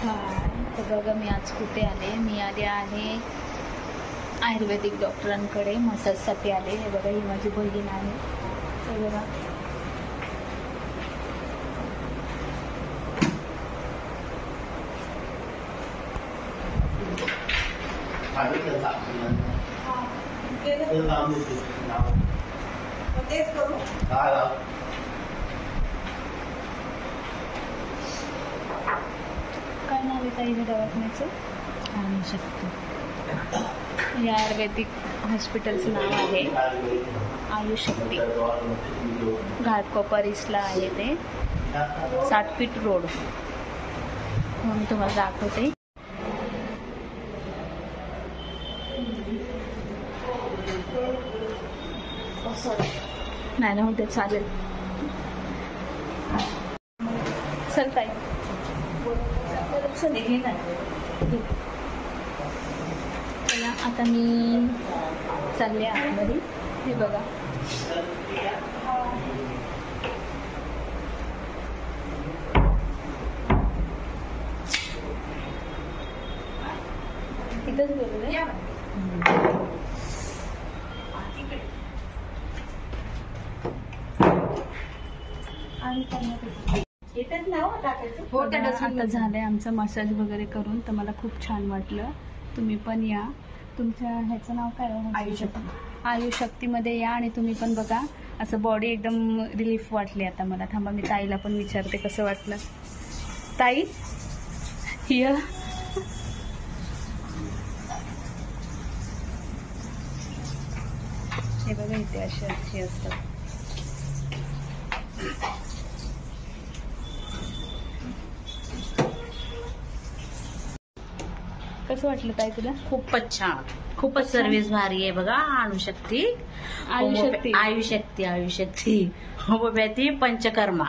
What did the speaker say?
तर बघा मी आज कुठे आले. मी आले आहे आयुर्वेदिक डॉक्टरांकडे मसाजसाठी आले. हे बघा ही माझी बहीण आहे. हे बघा काय नाव आहे ताई दवाखान्याचं? आयुशक्ती. या आयुर्वेदिक हॉस्पिटलचं नाव आहे आयुशक्ती. घाटकोपर ईस्टला आहे ते, 60 फीट रोड. म्हणून तुम्हाला दाखवते. नाही ना होते चालेल. चल ताई चल हे ना. चला आता मी चालले आतमध्ये. हे बघा इथंच बोलू या. आता झालंय आमचं मसाज वगैरे करून, तर मला खूप छान वाटलं. तुम्ही पण या. तुमच्या ह्याचं नाव काय आहे? आयुशक्ती. आयुशक्तीमध्ये या आणि तुम्ही पण बघा. असं बॉडी एकदम रिलीफ वाटली आता मला. थांबा मी ताईला पण विचारते कसं वाटलं. ताई हिय हे बघा इथे अशी असतात. कसं वाटलं ताई तुला? खूपच छान, खूपच सर्व्हिस भारी आहे बघा. आयुशक्ती आयुशक्ती आयुशक्ती आयुशक्ती होमिओपॅथी पंचकर्मा.